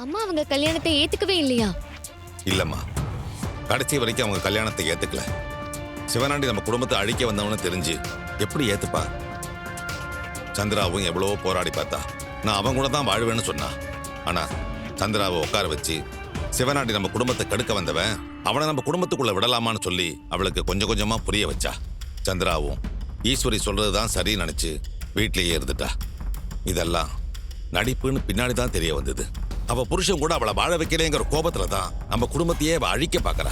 அம்மா அவங்க கல்யாணத்தை ஏத்துக்கவே இல்லையா? இல்லம்மா, கடைசி வரைக்கும் அவங்க கல்யாணத்தை ஏத்துக்கல. சிவனாண்டி நம்ம குடும்பத்தை அழிக்க வந்தவனு தெரிஞ்சு எப்படி ஏத்துப்பா? சந்திராவும் எவ்வளவோ போராடி பார்த்தா. நான் அவன் கூட தான் வாழ்வேன்னு சொன்னா. ஆனா சந்திராவை உட்கார வச்சு சிவனாண்டி நம்ம குடும்பத்தை கெடுக்க வந்தவன், அவனை நம்ம குடும்பத்துக்குள்ள விடலாமான்னு சொல்லி அவளுக்கு கொஞ்சம் கொஞ்சமா புரிய வச்சா. சந்திராவும் ஈஸ்வரி சொல்றதுதான் சரின்னு நினைச்சு வீட்லயே இருந்துட்டா. இதெல்லாம் நடிப்புன்னு பின்னாடி தான் தெரிய வந்தது. அவ புருஷன் கூட அவளை வாழ வைக்கலேங்கிற கோபத்துல தான் நம்ம குடும்பத்தையே அவ அழிக்க பாக்குறா.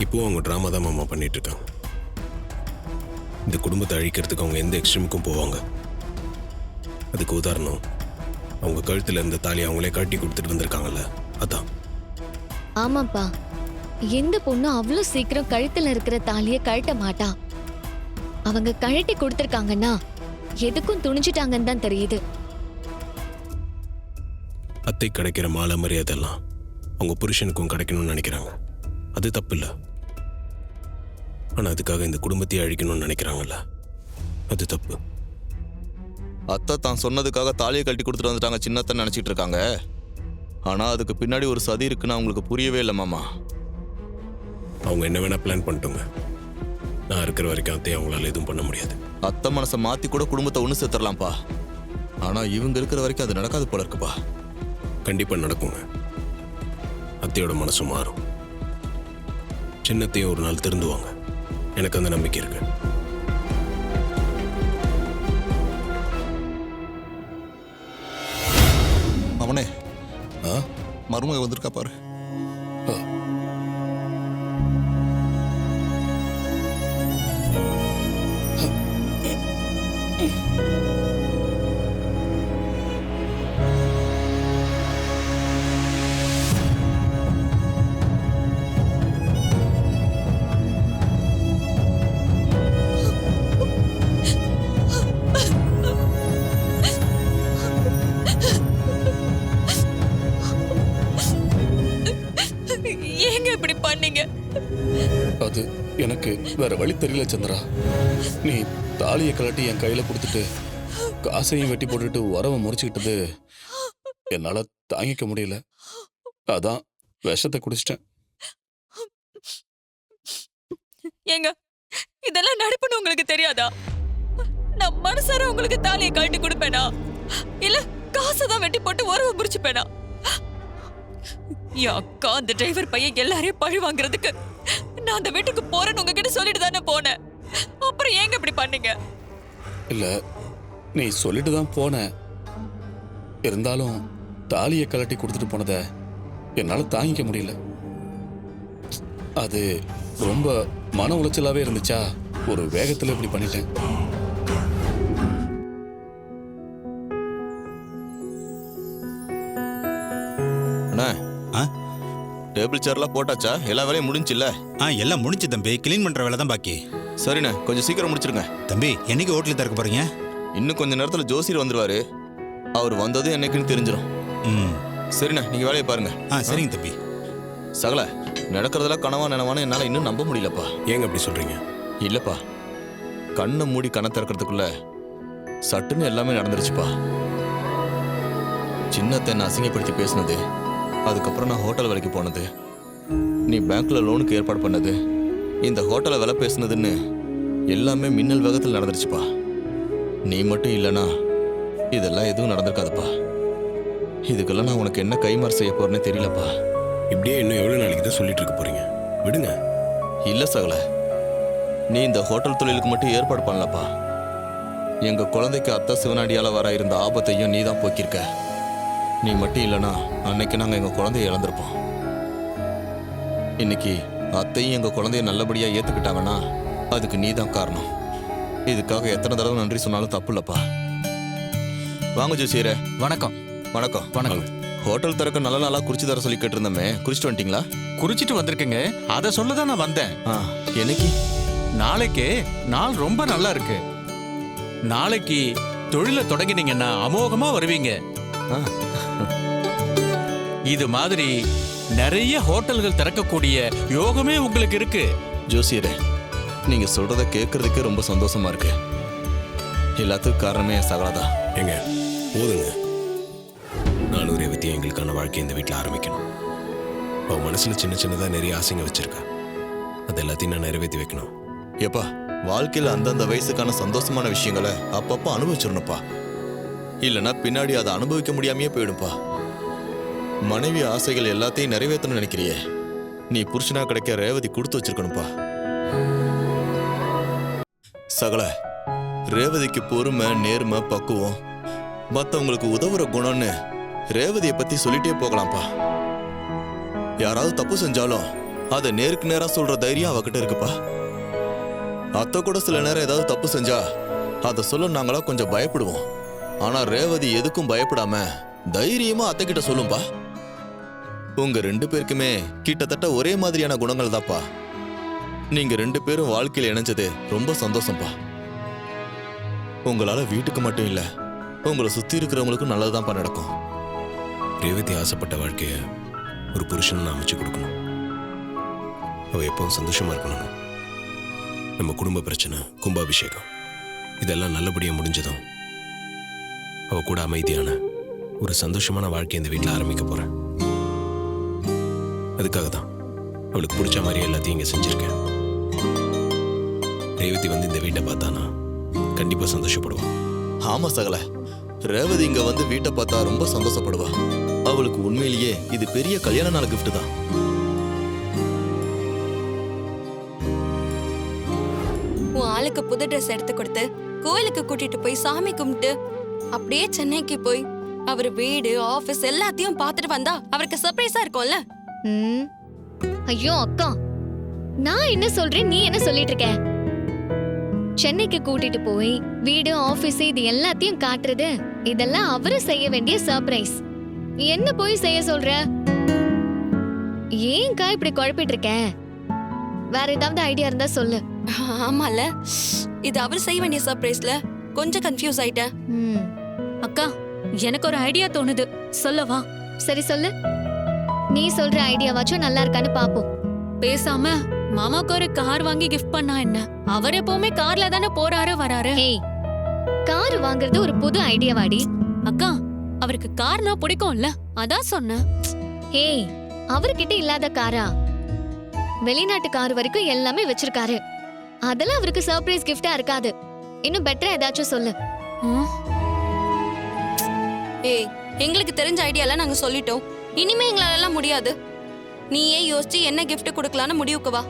இப்போ அவங்க டிராமா தான் மாமா பண்ணிட்டு இருக்காங்க. இந்த குடும்பத்தை அழிக்கிறதுக்கு அவங்க எந்த எக்ஸ்ட்ரீமுக்கும் போவாங்க. அதுக்கு உதாரணம், அவங்க கழுத்துல இருந்த தாலி அவங்களே கட்டி கொடுத்துட்டு வந்திருக்காங்கல்ல, அதான். ஆமாப்பா, எந்த பொண்ணு அவ்வளவு சீக்கிரம் கழுத்துல இருக்கிற தாலிய கழட்ட மாட்டா. அவங்க கழட்டி கொடுத்திருக்காங்கன்னா எதுக்கும் துணிஞ்சிட்டாங்கன்னு தான் தெரியுது. அத்தை கிடைக்கிற மாலை மரியாதைலாம் அவங்க புருஷனுக்கும் கிடைக்கணும்னு நினைக்கிறாங்க. அது தப்பு இல்லை. ஆனா அதுக்காக இந்த குடும்பத்தையே அழிக்கணும்னு நினைக்கிறாங்கல்ல, அது தப்பு. அத்தை தான் சொன்னதுக்காக தாலியை கழட்டி கொடுத்துட்டு வந்துட்டாங்க சின்னத்தை நினைச்சிட்டு இருக்காங்க. ஆனா அதுக்கு பின்னாடி ஒரு சதி இருக்குன்னு அவங்களுக்கு புரியவே இல்லை மாமா. அவங்க என்ன வேணா பிளான் பண்ணிட்டோங்க. நான் இருக்கிற வரைக்கும் அத்தையை அவங்களால எதுவும் பண்ண முடியாது. அத்தை மனசை மாத்தி கூட குடும்பத்தை ஒன்று சேர்த்துடலாம்ப்பா. ஆனா இவங்க இருக்கிற வரைக்கும் அது நடக்காது போல இருக்குப்பா. கண்டிப்பா நடக்குங்க. அத்தையோட மனசு மாறும். சின்னத்தையும் ஒரு நாள் திருந்துவாங்க. எனக்கு அந்த நம்பிக்கை இருக்கு. அவனே, மருமக வந்திருக்கா பாரு. ஏங்க இப்படி பண்ணீங்க? அது எனக்கு வேற வழி தெரியல சந்திரா. நீ தாலியை கலட்டி என் கையில கொடுத்துட்டு காசையும் வெட்டி போட்டுட்டு உறவை முறிச்சுக்கிட்டது என்னால தாங்கிக்க முடியல. அதான் விஷத்தை குடிச்சிட்டேன். ஏங்க, இதெல்லாம் நடிப்புன்னு உங்களுக்கு தெரியாதா? நான் மனசார உங்களுக்கு தாலியை கழட்டி கொடுப்பேனா, இல்ல காசை தான் வெட்டி போட்டு உறவை முறிச்சுப்பேனா? என் அக்கா அந்த டிரைவர் பையன் எல்லாரையும் பழி வாங்குறதுக்கு நான் அந்த வீட்டுக்கு போறேன்னு உங்ககிட்ட சொல்லிட்டு தானே போனேன். அப்புறம் ஏங்க இப்படி பண்ணீங்க? இல்ல, நீ சொல்லிட்டு தான் போன. இருந்தாலும் தாலியை கலட்டி கொடுத்துட்டு போனதை என்னால தாங்கிக்க முடியல. அது ரொம்ப மன உளைச்சலாவே இருந்துச்சா, ஒரு வேகத்துல இப்படி பண்ணிட்டேன். அண்ணா, டேபிள் சேர்லாம் போட்டாச்சா? எல்லா வேலையும் முடிஞ்சுல்ல? எல்லாம் முடிஞ்சு தம்பி. கிளீன் பண்ற வேலை தான் பாக்கி. சரிண்ணே, கொஞ்சம் சீக்கிரம் முடிச்சிருங்க. தம்பி, என்னைக்கு ஹோட்டல் திறக்க போறீங்க? இன்னும் கொஞ்ச நேரத்தில் ஜோசியர் வந்துருவாரு. அவர் வந்ததும் என்னைக்குன்னு தெரிஞ்சிடும். சரிண்ணே, நீங்க வேலையை பாருங்க. சரிங்க தம்பி. சகல, நடக்கிறதெல்லாம் கனவா நினைவானு என்னால இன்னும் நம்ப முடியலப்பா. ஏங்க அப்படி சொல்றீங்க? இல்லப்பா, கண்ணை மூடி கண்ணை திறக்கிறதுக்குள்ள சட்டுன்னு எல்லாமே நடந்துருச்சுப்பா. சின்னத்தை என்ன அசிங்கப்படுத்தி பேசினது, அதுக்கப்புறம் நான் ஹோட்டல் வேலைக்கு போனது, நீ பேங்க்ல லோனுக்கு ஏற்பாடு பண்ணது, இந்த ஹோட்டலை விலை பேசுனதுன்னு எல்லாமே மின்னல் வேகத்தில் நடந்துருச்சுப்பா. நீ மட்டும் இல்லைனா இதெல்லாம் எதுவும் நடந்திருக்காதுப்பா. இதுக்கெல்லாம் நான் உனக்கு என்ன கைமாறு செய்ய போறேன்னு தெரியலப்பா. இப்படியே இன்னும் எவ்வளவு நாளைக்கு தான் சொல்லிட்டு இருக்க போறீங்க? விடுங்க. இல்ல சகல, நீ இந்த ஹோட்டல் தொழிலுக்கு மட்டும் ஏற்பாடு பண்ணலப்பா. எங்க குழந்தைக்கு அத்தை சிவனாடியால வர இருந்த ஆபத்தையும் நீ தான் போக்கியிருக்க. நீ மட்டும் இல்லைனா அன்னைக்கு நாங்கள் எங்கள் குழந்தைய இழந்திருப்போம். இன்னைக்கு அத்தையும் எங்கள் குழந்தைய நல்லபடியாக ஏற்றுக்கிட்டாங்கன்னா அதுக்கு நீ தான் காரணம். இதுக்காக எத்தனை தடவை நன்றி சொன்னாலும் தப்பு இல்லைப்பா. வாங்க ஜோசியரே. வணக்கம். வணக்கம். வணக்கம். ஹோட்டல் திறக்க நல்ல நாளாக குறிச்சு தர சொல்லி கேட்டிருந்தோமே, குறிச்சிட்டு வந்துட்டீங்களா? குறிச்சிட்டு வந்திருக்கேங்க. அதை சொல்ல தான் நான் வந்தேன். என்னைக்கு? நாளைக்கு நாள் ரொம்ப நல்லா இருக்கு. நாளைக்கு தொழிலை தொடங்கினீங்கன்னா அமோகமா வருவீங்க. இது மாதிரி நிறைய ஹோட்டல்கள் திறக்கக்கூடிய யோகமே உங்களுக்கு இருக்கு. ஜோசியரே, நீங்க சொல்றத கேட்கறதுக்கே ரொம்ப சந்தோஷமா இருக்கு. எல்லாத்துக்கும் காரணமே என் சகலாதான். ஏங்க போதுங்க. நானும் ரேவதியும் எங்களுக்கான வாழ்க்கையை இந்த வீட்டில் ஆரம்பிக்கணும். அவன் மனசுல சின்ன சின்னதாக நிறைய ஆசைங்க வச்சிருக்கா. அது எல்லாத்தையும் நான் நிறைவேற்றி வைக்கணும். ஏப்பா, வாழ்க்கையில் அந்தந்த வயசுக்கான சந்தோஷமான விஷயங்களை அப்பப்போ அனுபவிச்சிடணும்ப்பா. இல்லைன்னா பின்னாடி அதை அனுபவிக்க முடியாமையே போயிடும்பா. மனைவி ஆசைகள் எல்லாத்தையும் நிறைவேற்றணும்னு நினைக்கிறியே, நீ புருஷனா கிடைக்க ரேவதி கொடுத்து வச்சிருக்கணும்ப்பா. சகல, ரேவதிக்கு பொறுமை, நேர்மை, பக்குவம், மற்றவங்களுக்கு உதவுற குணம்னு ரேவதியை பத்தி சொல்லிட்டே போகலாம்ப்பா. யாராவது தப்பு செஞ்சாலும் அதை நேருக்கு நேரா சொல்ற தைரியம் அவகிட்ட இருக்குப்பா. அத்தை கூட சில நேரம் ஏதாவது தப்பு செஞ்சா அதை சொல்ல நாங்களா கொஞ்சம் பயப்படுவோம். ஆனா ரேவதி எதுக்கும் பயப்படாம தைரியமா அத்தை கிட்ட சொல்லும்பா. உங்க 2 பேருக்குமே கிட்டத்தட்ட ஒரே மாதிரியான குணங்கள் தான்ப்பா. நீங்க 2 பேரும் வாழ்க்கையில் இணைஞ்சது ரொம்ப சந்தோஷம்ப்பா. உங்களால வீட்டுக்கு மட்டும் இல்ல, உங்களை சுத்தி இருக்கிறவங்களுக்கும் நல்லதுதான்ப்பா நடக்கும். ரேவதி ஆசைப்பட்ட வாழ்க்கையை ஒரு புருஷனை நான் அமைச்சு கொடுக்கணும். அவ எப்பவும் சந்தோஷமா இருக்கணும். நம்ம குடும்ப பிரச்சனை, கும்பாபிஷேகம் இதெல்லாம் நல்லபடியாக முடிஞ்சதும் அவ கூட அமைதியான ஒரு சந்தோஷமான வாழ்க்கை இந்த வீட்டில் ஆரம்பிக்க போறேன். அதுக்காக தான் அவளுக்கு பிடிச்ச மாதிரி எல்லாத்தையும் இங்கே செஞ்சிருக்கேன். ரேவதி வந்து இந்த வீட்டை பார்த்தானா கண்டிப்பா சந்தோஷப்படுவான். ஆமா சகல, ரேவதி இங்க வந்து வீட்டை பார்த்தா ரொம்ப சந்தோஷப்படுவா. அவளுக்கு உண்மையிலேயே இது பெரிய கல்யாண நாள் கிஃப்ட் தான். உன் ஆளுக்கு புது ட்ரெஸ் எடுத்து கொடுத்து கோயிலுக்கு கூட்டிட்டு போய் சாமி கும்பிட்டு அப்படியே சென்னைக்கு போய் அவர் வீடு, ஆபீஸ் எல்லாத்தையும் பார்த்துட்டு வந்தா அவருக்கு சர்ப்ரைஸா இருக்கும்ல. ஐயோ அக்கா, நான் என்ன சொல்றேன், நீ என்ன சொல்லிட்டு இருக்க? சென்னைக்கு கூட்டிட்டு போய் வீடு, ஆபீஸ் இது எல்லாத்தையும் காட்டுறது இதெல்லாம் அவரு செய்ய வேண்டிய சர்ப்ரைஸ். என்ன போய் செய்ய சொல்ற? ஏன்க்கா இப்படி குழப்பிட்டு இருக்க? வேற ஏதாவது ஐடியா இருந்தா சொல்லு. ஆமால, இது அவர் செய்ய வேண்டிய சர்ப்ரைஸ்ல கொஞ்சம் கன்ஃபியூஸ் ஆயிட்டேன். அக்கா, எனக்கு ஒரு ஐடியா தோணுது, சொல்லவா? சரி சொல்லு. நீ சொல்ற ஐடியாவாச்சும் நல்லா இருக்கான்னு பாப்போம். பேசாம மாமாக்கு ஒரு கார் வாங்கி கிஃப்ட் பண்ணா என்ன? அவர் எப்பவுமே கார்ல தானே போறாரு வராரு. ஏய், கார் வாங்குறது ஒரு புது ஐடியாவாடி. அக்கா, அவருக்கு கார்னா பிடிக்கும்ல, அதான் சொன்னேன். ஏய், அவர்கிட்ட இல்லாத காரா? வெளிநாட்டு கார் வரைக்கும் எல்லாமே வச்சிருக்காரு. அதெல்லாம் அவருக்கு சர்ப்ரைஸ் கிஃப்டா இருக்காது. இன்னும் பெட்டரா ஏதாச்சும் சொல்லு. ஏய், எங்களுக்கு தெரிஞ்ச ஐடியால நாங்க சொல்லிட்டோம். இனிமே எங்களால முடியாது. நீயே யோசிச்சு என்ன கிஃப்ட் கொடுக்கலான்னு முடிவுக்கு வா.